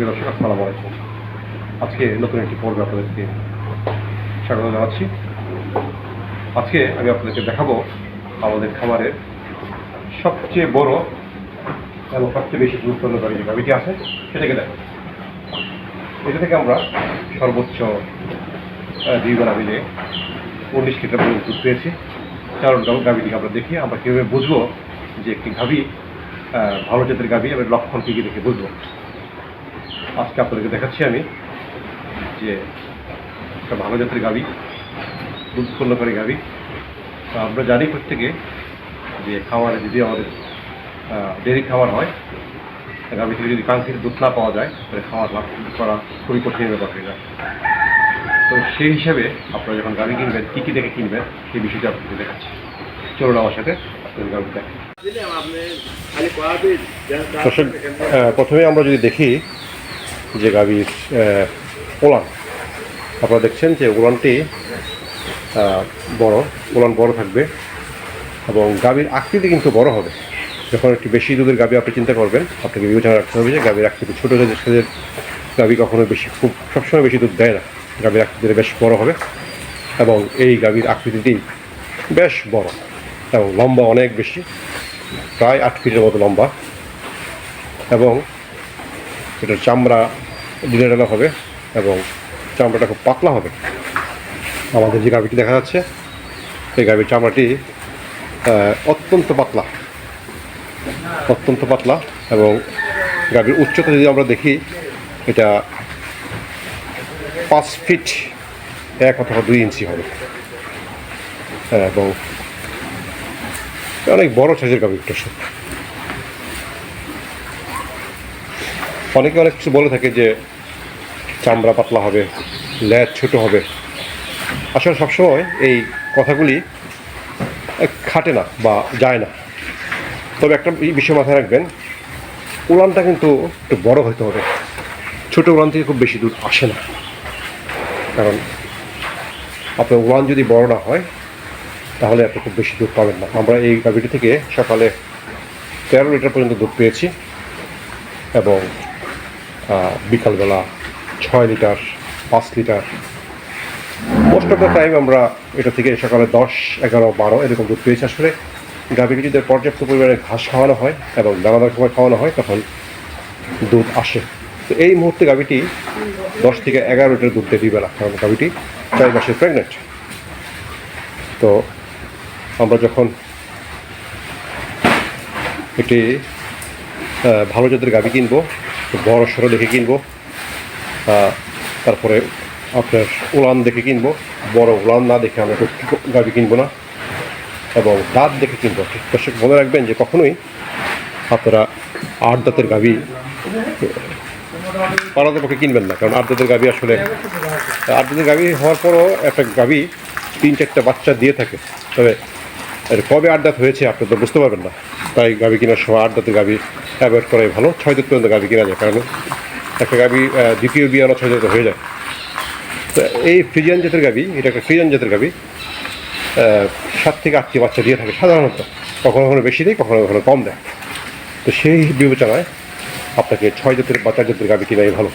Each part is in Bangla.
প্রিয় দর্শক, আসসালামু আলাইকুম। আজকে নতুন একটি পর্বে আপনাদেরকে স্বাগত জানাচ্ছি। আজকে আমি আপনাদেরকে দেখাবো আমাদের খামারের সবচেয়ে বড় এবং সবচেয়ে বেশি দুধ উৎপন্নকারী যে গাভীটি আছে সেটাকে দেখো। এটা থেকে আমরা সর্বোচ্চ 2 বেলা মিলে 19 লিটার পর্যন্ত দুধ পেয়েছি। কারণ গাভীটিকে আমরা দেখি আমরা কীভাবে বুঝবো যে একটি গাভী ভালো জাতের গাভী এবং লক্ষণ কী কী দেখে বুঝবো। আজকে আপনাদেরকে দেখাচ্ছি আমি যে একটা ভালো জাতের গাভী, দুধ উৎপন্নকারী গাভী। আমরা জানি প্রত্যেকে যে খামারে যদি আমাদের ডেয়ারি খামার হয়, গাভী থেকে যদি কাঙ্ক্ষিত দুধ না পাওয়া যায় তাহলে খামার লাভ করা খুবই কঠিন ব্যাপার হয়ে যায়। তো সেই হিসাবে আপনারা যখন গাভী কিনবেন কী কী দেখে কিনবেন সেই বিষয়টা আপনাদের দেখাচ্ছি। চলুন আমার সাথে আপনাদের গাভী দেখেন। প্রথমে আমরা যদি দেখি যে গাভীর ওলান, আপনারা দেখছেন যে ওলানটি ওলান বড় থাকবে এবং গাভীর আকৃতি কিন্তু বড় হবে। যখন একটি বেশি দুধের গাভী আপনি চিন্তা করবেন, আপনাকে বিবেচনা রাখতে হবে যে গাভীর আকৃতি ছোটো সাইজের গাভী কখনো খুব সবসময় বেশি দুধ দেয় না। গাভীর আকৃতিটা বেশ বড় হবে এবং এই গাভীর আকৃতিটি বেশ বড় এবং লম্বা অনেক বেশি, প্রায় 8 ফিটের মতো লম্বা, এবং এটার চামড়া ঢিলেঢালা হবে এবং চামড়াটা খুব পাতলা হবে। আমাদের যে গাভীটি দেখা যাচ্ছে এই গাভীর চামড়াটি অত্যন্ত পাতলা এবং গাভীর উচ্চতা যদি আমরা দেখি এটা 5 ফিট 1 অথবা 2 ইঞ্চি হবে এবং অনেক বড় সাইজের গাভীটা। অনেকে অনেক কিছু বলে থাকে যে চামড়া পাতলা হবে, লেজ ছোট হবে। আসলে সবসময় এই কথাগুলি খাটে না বা যায় না। তবে একটা বিষয় মাথায় রাখবেন, উলানটা কিন্তু একটু বড় হতে হবে। ছোটো উলান থেকে খুব বেশি দুধ আসে না, কারণ আপনার উলান যদি বড় না হয় তাহলে আপনি খুব বেশি দুধ পাবেন না। আমরা এই গাভীটি থেকে সকালে 13 লিটার পর্যন্ত দুধ পেয়েছি এবং বিকালবেলা 6 litre 5 litre, most of the time আমরা এটা থেকে সকালে 10, 11, 12 এরকম দুধ পেয়েছি। আসলে গাভীকে যদি পর্যাপ্ত পরিমাণে ঘাস খাওয়ানো হয় এবং দানাদার সময় খাওয়ানো হয় তখন দুধ আসে। তো এই মুহূর্তে গাভীটি 10 থেকে 11 লিটার দুধ দেয় 2 বেলা, কারণ গাভীটি 4 মাসের প্রেগনেন্ট। তো আমরা যখন একটি ভালো জাতের গাভী কিনবো, বড় সড়ো দেখে কিনবো, তারপরে আপনার উলান দেখে কিনবো। বড় উলান না দেখে আমরা গাভী কিনবো না এবং দাঁত দেখে কিনবো। দর্শক মনে রাখবেন যে কখনোই আপনারা 8 দাঁতের গাভী পালাতে কিনবেন না, কারণ 8 দাঁতের গাভী আসলে 8 দাঁতের গাভী হওয়ার পরও একটা গাভী 3-4টা বাচ্চা দিয়ে থাকে, তবে কবে 8 দাঁত হয়েছে আপনি তো বুঝতে পারবেন না। তাই গাভী কেনার সময় 8 দাঁতের গাভী অ্যাভয়েড করাই ভালো। 6 দাঁত পর্যন্ত গাভী কেনা যায়, কারণ একটা গাভী দ্বিতীয় বিয়ানো 6 দাঁত হয়ে যায়। তো এই ফ্রিজিয়ান জাতের গাভী, এটা একটা ফ্রিজিয়ান জাতের গাভী 7 থেকে 8টি বাচ্চা দিয়ে থাকে সাধারণত, কখনো কখনো বেশি দেয়, কখনো কখনো কম দেয়। তো সেই বিবেচনায় আপনাকে 6 জাতের বা 4 জাতের গাভী কেনাই ভালো।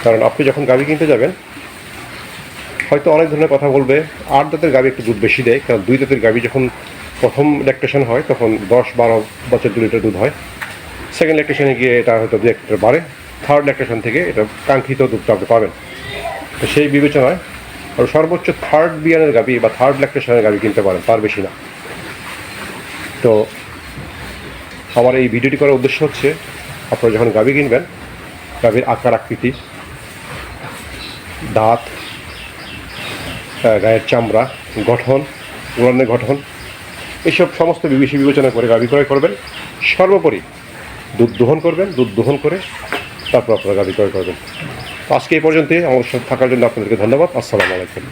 কারণ আপনি যখন গাভী কিনতে যাবেন হয়তো অনেক ধরনের কথা বলবে। 8 দাঁতের গাভী একটু দুধ বেশি দেয়, কারণ 2 দাঁতের গাভী যখন প্রথম ল্যাকটেশন হয় তখন 10-12 বছর 2 লিটার দুধ হয়। সেকেন্ড ল্যাকটেশনে গিয়ে এটা হয়তো 2 লিটার বাড়ে। থার্ড ল্যাকটেশন থেকে এটা কাঙ্ক্ষিত দুধটা আপনি পাবেন। তো সেই বিবেচনায় আর সর্বোচ্চ থার্ড বিয়ানের গাভী বা থার্ড ল্যাকটেশনের গাভী কিনতে পারেন, তার বেশি না। তো আমার এই ভিডিওটি করার উদ্দেশ্য হচ্ছে আপনারা যখন গাভী কিনবেন গাভীর আকার আকৃতি, দাঁত, গায়ের চামড়া, গঠন, উলানের গঠন, এইসব সমস্ত বিবেচনা করে গাভী ক্রয় করবেন। সর্বোপরি দুধ দোহন করবেন, দুধ দোহন করে তারপর আপনারা গাভী ক্রয় করবেন। আজকে এই পর্যন্তই। আমার সাথে থাকার জন্য আপনাদেরকে ধন্যবাদ। আসসালামু আলাইকুম।